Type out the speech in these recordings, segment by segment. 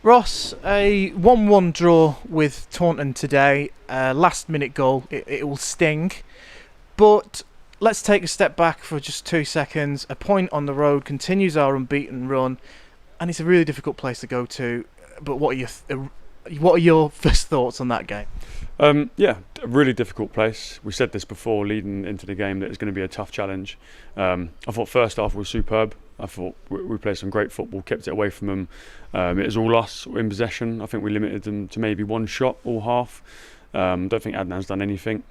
Ross, a 1-1 draw with Taunton today. Last minute goal. It will sting. But let's take a step back for just 2 seconds. A point on the road continues our unbeaten run, and it's a really difficult place to go to. But what are your first thoughts on that game? Yeah, a really difficult place. We said this before leading into the game that it's going to be a tough challenge. I thought first half was superb. I thought we played some great football, kept it away from them. It was all us in possession. I think we limited them to maybe one shot all half. Don't think Adnan's done anything.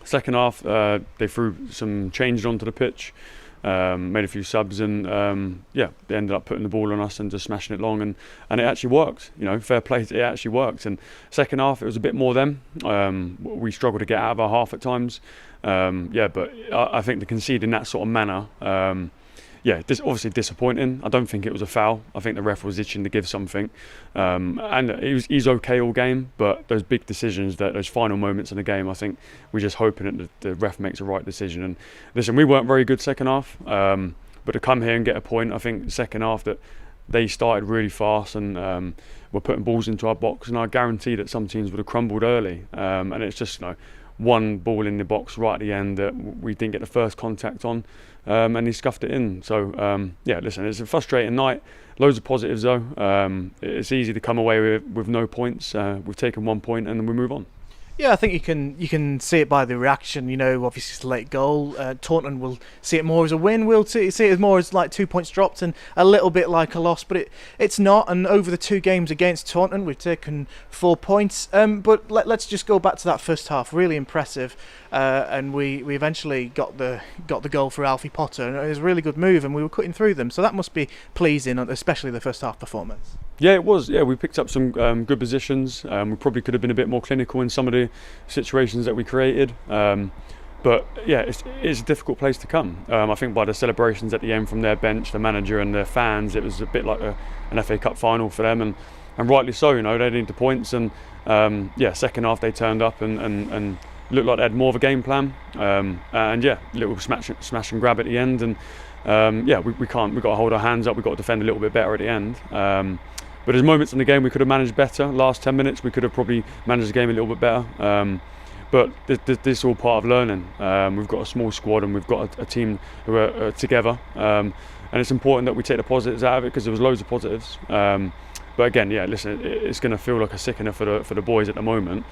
Second half, they threw some changes onto the pitch, made a few subs, and they ended up putting the ball on us and just smashing it long, and it actually worked. Fair play, it actually worked. And second half, it was a bit more them. We struggled to get out of our half at times. But I think to concede in that sort of manner, this obviously disappointing. I don't think it was a foul. I think the ref was itching to give something, and he's okay all game. But those big decisions, those final moments in the game, I think we're just hoping that the ref makes the right decision. And listen, we weren't very good second half, but to come here and get a point, I think second half that they started really fast and were putting balls into our box, and I guarantee that some teams would have crumbled early. And it's just one ball in the box right at the end that we didn't get the first contact on, and he scuffed it in. So listen, it's a frustrating night. Loads of positives though. It's easy to come away with no points. We've taken 1 point and then we move on. Yeah, I think you can see it by the reaction. Obviously it's a late goal. Taunton will see it more as a win. We'll see it as more as like 2 points dropped and a little bit like a loss, but it's not. And over the 2 games against Taunton, we've taken 4 points. But let's just go back to that first half. Really impressive, and we eventually got the goal for Alfie Potter, and it was a really good move, and we were cutting through them. So that must be pleasing, especially the first half performance. Yeah, it was. Yeah, we picked up some good positions. We probably could have been a bit more clinical in some of the situations that we created. But yeah, it's a difficult place to come. I think by the celebrations at the end from their bench, the manager and their fans, it was a bit like an FA Cup final for them, and rightly so. They need the points, and second half they turned up and looked like they had more of a game plan. Little smash and grab at the end, and we've got to hold our hands up. We've got to defend a little bit better at the end. But there's moments in the game we could have managed better. Last 10 minutes we could have probably managed the game a little bit better. But this is all part of learning. We've got a small squad and we've got a team who are together. And it's important that we take the positives out of it, because there was loads of positives. But again, listen, it's going to feel like a sickener for the boys at the moment.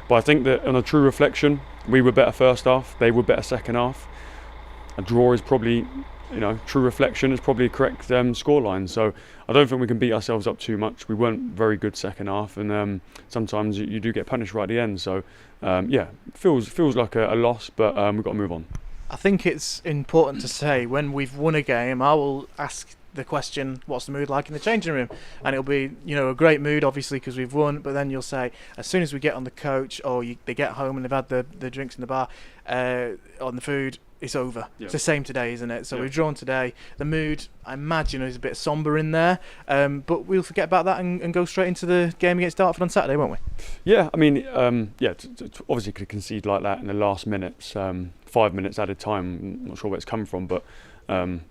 But I think that on a true reflection, we were better first half, they were better second half. A draw is probably, true reflection is probably a correct scoreline. So I don't think we can beat ourselves up too much. We weren't very good second half, and sometimes you do get punished right at the end. So feels like a loss, but we've got to move on. I think it's important to say, when we've won a game, I will ask the question, what's the mood like in the changing room? And it'll be a great mood, obviously, because we've won, but then you'll say, as soon as we get on the coach, or they get home and they've had the drinks in the bar, on the food, it's over. Yeah. It's the same today, isn't it? So we've drawn today. The mood, I imagine, is a bit sombre in there, but we'll forget about that and go straight into the game against Dartford on Saturday, won't we? Yeah, I mean, obviously could concede like that in the last minutes, 5 minutes added time. I'm not sure where it's come from, but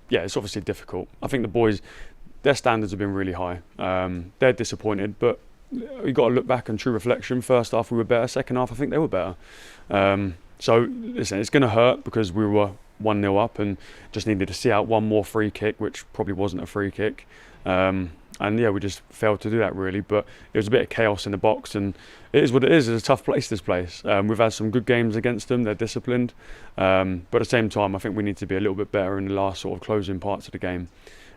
it's obviously difficult. I think the boys, their standards have been really high. They're disappointed, but you've got to look back on true reflection. First half we were better, second half I think they were better. So listen, it's going to hurt because we were 1-0 up and just needed to see out one more free kick, which probably wasn't a free kick. We just failed to do that really. But it was a bit of chaos in the box, and it is what it is. It's a tough place, this place. We've had some good games against them. They're disciplined. But at the same time, I think we need to be a little bit better in the last sort of closing parts of the game.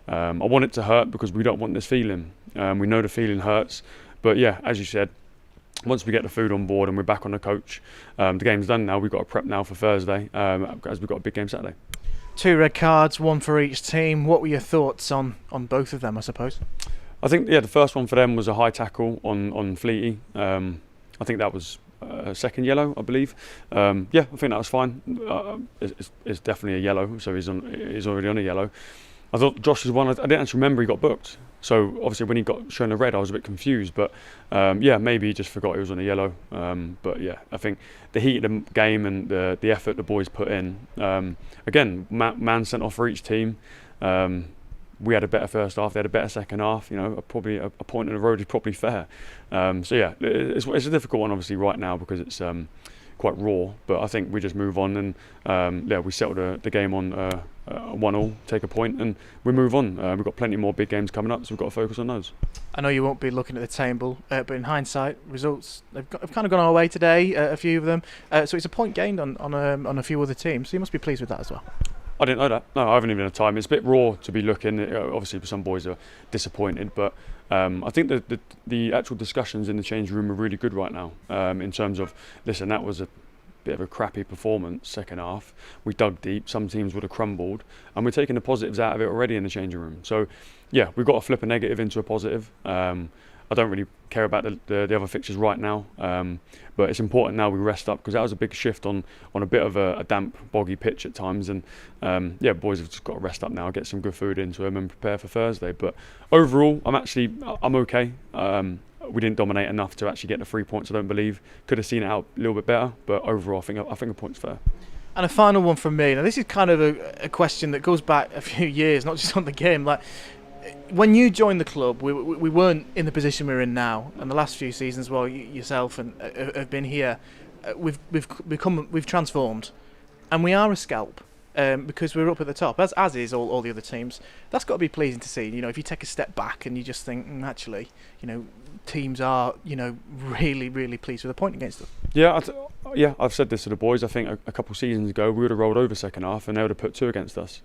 I want it to hurt because we don't want this feeling. We know the feeling hurts. But yeah, as you said, once we get the food on board and we're back on the coach, the game's done now. We've got to prep now for Thursday, as we've got a big game Saturday. 2 red cards, 1 for each team. What were your thoughts on both of them, I suppose? I think the first one for them was a high tackle on Fleety. I think that was second yellow, I believe. I think that was fine. It's definitely a yellow, so he's already on a yellow. I thought Josh's one, I didn't actually remember he got booked. So obviously when he got shown a red, I was a bit confused. But maybe he just forgot he was on a yellow. I think the heat of the game and the effort the boys put in. Again, man sent off for each team. we had a better first half, they had a better second half. You know, probably a point in the road is probably fair. So yeah, it's a difficult one obviously right now because it's quite raw. But I think we just move on and we settle the game on 1-1, take a point, and we move on. We've got plenty more big games coming up, so we've got to focus on those. I know you won't be looking at the table, but in hindsight, results have kind of gone our way today. A few of them, so it's a point gained on a few other teams. So you must be pleased with that as well. I didn't know that. No, I haven't even had time. It's a bit raw to be looking. Obviously, some boys are disappointed, but I think that the actual discussions in the change room are really good right now. In terms of, listen, that was a bit of a crappy performance second half. We dug deep. Some teams would have crumbled, and we're taking the positives out of it already in the changing room. So, yeah, we've got to flip a negative into a positive. I don't really care about the other fixtures right now, but it's important now we rest up because that was a big shift on a bit of a damp, boggy pitch at times. And boys have just got to rest up now, get some good food into them, and prepare for Thursday. But overall, I'm okay. We didn't dominate enough to actually get the 3 points. I don't believe. Could have seen it out a little bit better, but overall, I think a point's fair. And a final one from me. Now, this is kind of a question that goes back a few years, not just on the game. Like, when you joined the club, we weren't in the position we're in now, and the last few seasons, well, yourself and have been here. We've transformed, and we are a scalp because we're up at the top, as is all the other teams. That's got to be pleasing to see. You know, if you take a step back and you just think, actually, you know, teams are, you know, really, really pleased with a point against them. Yeah, I've said this to the boys. I think a couple of seasons ago we would have rolled over second half, and they would have put 2 against us.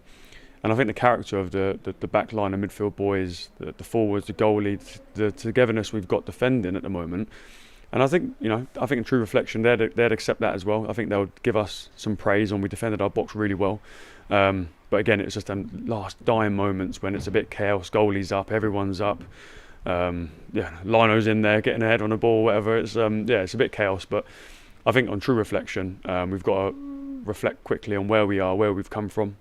And I think the character of the back line and midfield boys, the forwards, the goalie, the togetherness we've got defending at the moment. And I think, in true reflection, they'd accept that as well. I think they'll give us some praise when we defended our box really well. But again, it's just them last dying moments when it's a bit chaos. Goalie's up, everyone's up. Lino's in there getting a head on the ball, whatever. It's a bit chaos. But I think on true reflection, we've got to reflect quickly on where we are, where we've come from.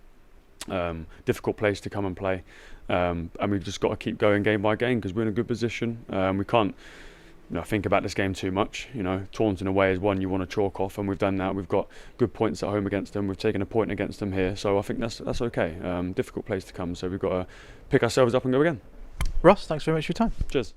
Difficult place to come and play, and we've just got to keep going game by game because we're in a good position. We can't think about this game too much. Taunton away is one you want to chalk off, and we've done that. We've got good points at home against them. We've taken a point against them here, so I think that's okay. Difficult place to come, so we've got to pick ourselves up and go again. Ross, thanks very much for your time. Cheers.